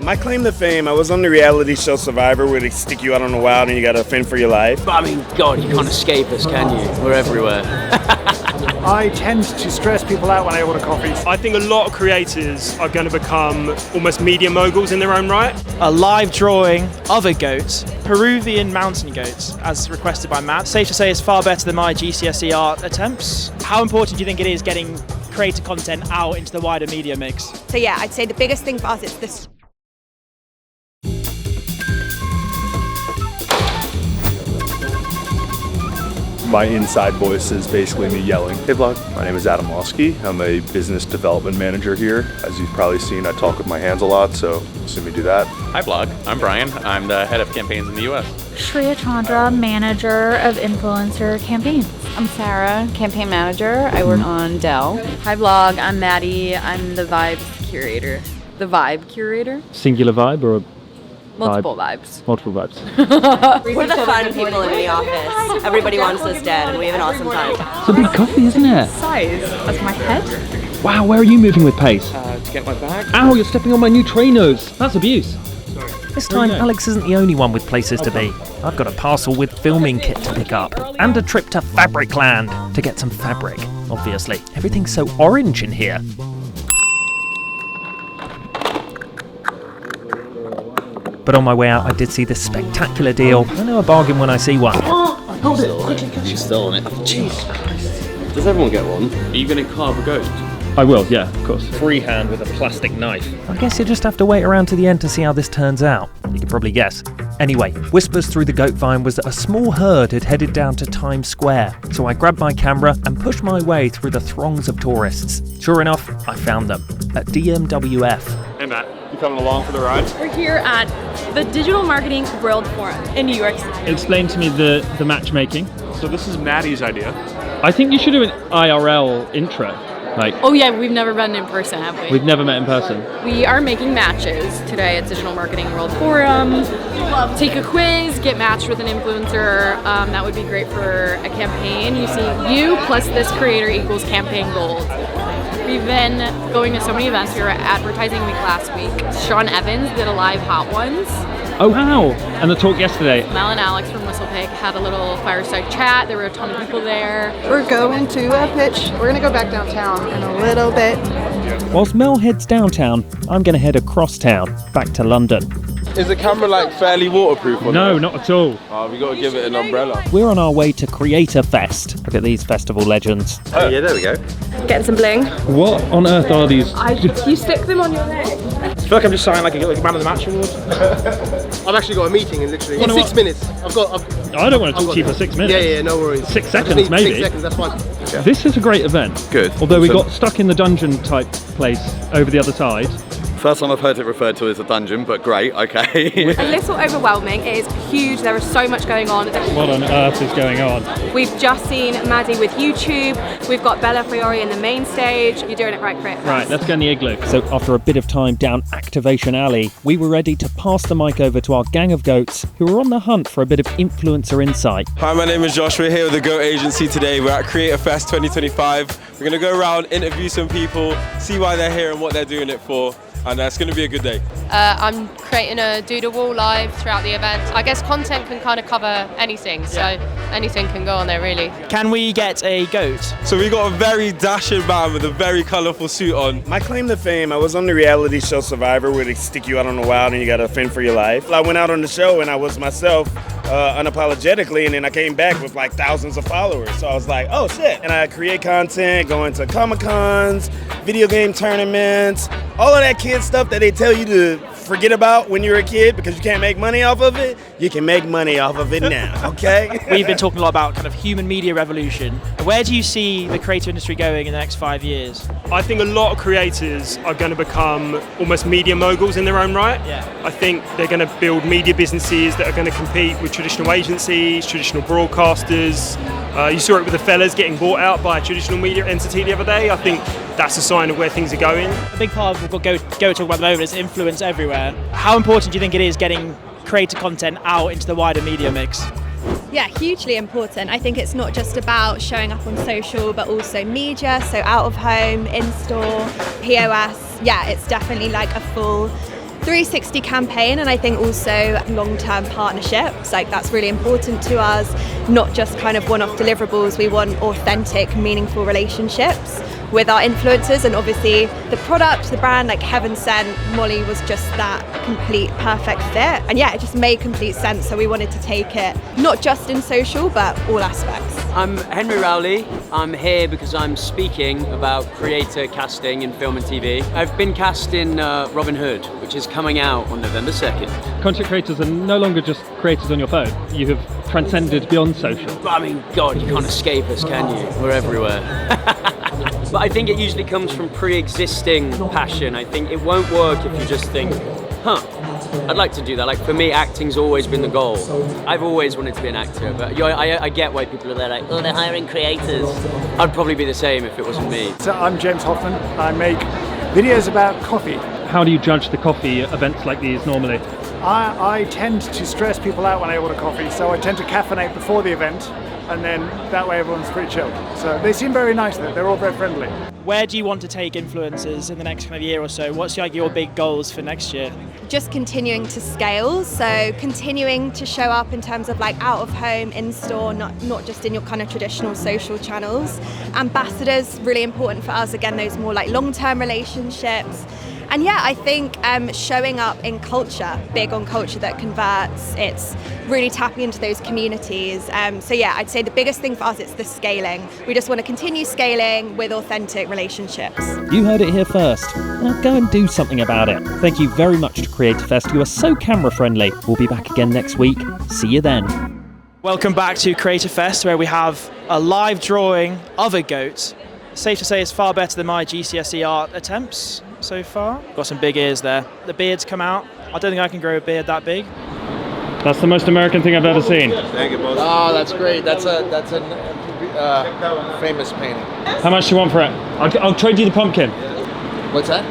My claim to fame, I was on the reality show Survivor where they stick you out on the wild and you gotta fend for your life. But I mean, God, you can't escape us, can you? We're everywhere. I tend to stress people out when I order coffee. I think a lot of creators are going to become almost media moguls in their own right. A live drawing of a goat, Peruvian mountain goats, as requested by Matt. Safe to say it's far better than my GCSE art attempts. How important do you think it is getting creator content out into the wider media mix? So yeah, I'd say the biggest thing for us is this. My inside voice is basically me yelling. Hey vlog, my name is Adam Losky. I'm a business development manager here. As you've probably seen, I talk with my hands a lot, so see me do that. Hi vlog, I'm Brian. I'm the head of campaigns in the US. Shreya Chandra, manager of influencer campaigns. I'm Sarah, campaign manager. I work on Dell. Hi vlog, I'm Maddie. I'm the vibes curator. The vibe curator? Singular vibe or multiple vibes. Multiple vibes. We're the fun people in the office. Everybody wants us dead and we have an awesome time. It's a big coffee, isn't it? Size as my head. Wow, where are you moving with pace? To get my bag. Ow, you're stepping on my new trainers. That's abuse. Sorry. This time, Alex isn't the only one with places to be. I've got a parcel with filming kit to pick up, and a trip to Fabricland to get some fabric, obviously. Everything's so orange in here. But on my way out, I did see this spectacular deal. I know a bargain when I see one. Oh, hold it. She's still on it. Jeez Christ. Does everyone get one? Are you going to carve a goat? I will, yeah, of course. Freehand with a plastic knife. I guess you just have to wait around to the end to see how this turns out. You can probably guess. Anyway, whispers through the goat vine was that a small herd had headed down to Times Square. So I grabbed my camera and pushed my way through the throngs of tourists. Sure enough, I found them at DMWF. Hey Matt, you coming along for the ride? We're here at the Digital Marketing World Forum in New York City. Explain to me the matchmaking. So this is Maddie's idea. I think you should do an IRL intro. Oh yeah, we've never been in person, have we? We've never met in person. We are making matches today at Digital Marketing World Forum. Take a quiz, get matched with an influencer. That would be great for a campaign. You see, you plus this creator equals campaign gold. We've been going to so many events. We were at Advertising Week last week. Sean Evans did a live Hot Ones. Oh wow! And the talk yesterday. Mel and Alex from Whistlepig had a little fireside chat. There were a ton of people there. We're going to a pitch. We're gonna go back downtown in a little bit. Whilst Mel heads downtown, I'm going to head across town, back to London. Is the camera fairly waterproof? No, not at all. We got to give it an umbrella. We're on our way to CreatorFest. Look at these festival legends. Oh yeah, there we go. Getting some bling. What on earth are these? You stick them on your leg. I feel like I'm just signing like a man of the match award. I've actually got a meeting in literally 6 minutes. I don't want to talk to you for 6 minutes. Yeah, no worries. 6 seconds maybe. 6 seconds, that's fine. Yeah. This is a great event. Good. Although we got stuck in the dungeon type place over the other side. First time I've heard it referred to as a dungeon, but great, okay. A little overwhelming. It is huge. There is so much going on. What on earth is going on? We've just seen Maddie with YouTube. We've got Bella Fiore in the main stage. You're doing it right, Chris. Right, let's go in the igloo. So after a bit of time down Activation Alley, we were ready to pass the mic over to our gang of goats who were on the hunt for a bit of influencer insight. Hi, my name is Josh. We're here with the Goat Agency today. We're at CreatorFest 2025. We're going to go around, interview some people, see why they're here and what they're doing it for. And it's going to be a good day. I'm creating a doodle wall live throughout the event. I guess content can kind of cover anything, so anything can go on there really. Can we get a goat? So we got a very dashing man with a very colourful suit on. My claim to fame, I was on the reality show Survivor where they stick you out on the wild and you gotta fend for your life. I went out on the show and I was myself unapologetically, and then I came back with thousands of followers. So I was like, oh shit. And I create content, going to Comic-Cons, video game tournaments, all of that kid stuff that they tell you to forget about when you're a kid because you can't make money off of it. You can make money off of it now, okay? We've been talking a lot about kind of human media revolution. Where do you see the creator industry going in the next 5 years? I think a lot of creators are going to become almost media moguls in their own right. Yeah. I think they're going to build media businesses that are going to compete with traditional agencies, traditional broadcasters. You saw it with the fellas getting bought out by a traditional media entity the other day. I think that's a sign of where things are going. A big part of what we'll go talk about at the moment is influence everywhere. How important do you think it is getting creator content out into the wider media mix? Yeah, hugely important. I think it's not just about showing up on social, but also media, so out of home, in-store, POS. Yeah, it's definitely like a full 360 campaign, and I think also long-term partnerships. Like, that's really important to us, not just kind of one-off deliverables. We want authentic, meaningful relationships with our influencers, and obviously the product, the brand, like Heaven Sent, Molly was just that complete perfect fit. And yeah, it just made complete sense. So we wanted to take it not just in social, but all aspects. I'm Henry Rowley. I'm here because I'm speaking about creator casting in film and TV. I've been cast in Robin Hood, which is coming out on November 2nd. Content creators are no longer just creators on your phone. You have transcended beyond social. I mean, God, you can't escape us, can you? We're everywhere. But I think it usually comes from pre-existing passion. I think it won't work if you just think, I'd like to do that. Like, for me, acting's always been the goal. I've always wanted to be an actor, but I get why people are there like, oh, they're hiring creators. I'd probably be the same if it wasn't me. So I'm James Hoffmann. I make videos about coffee. How do you judge the coffee events like these normally? I tend to stress people out when I order coffee, so I tend to caffeinate before the event, and then that way everyone's pretty chilled. So they seem very nice, they're all very friendly. Where do you want to take influencers in the next kind of year or so? What's like your big goals for next year? Just continuing to scale, so continuing to show up in terms of like out of home, in store, not just in your kind of traditional social channels. Ambassadors, really important for us, again, those more like long-term relationships. And yeah, I think showing up in culture, big on culture that converts, it's really tapping into those communities. So yeah, I'd say the biggest thing for us is the scaling. We just want to continue scaling with authentic relationships. You heard it here first. Now go and do something about it. Thank you very much to CreatorFest. You are so camera friendly. We'll be back again next week. See you then. Welcome back to CreatorFest, where we have a live drawing of a goat. Safe to say it's far better than my GCSE art attempts so far. Got some big ears there. The beard's come out. I don't think I can grow a beard that big. That's the most American thing I've ever seen. Thank you, boss. Oh, that's great. That's a famous painting. How much do you want for it? I'll trade you the pumpkin. What's that?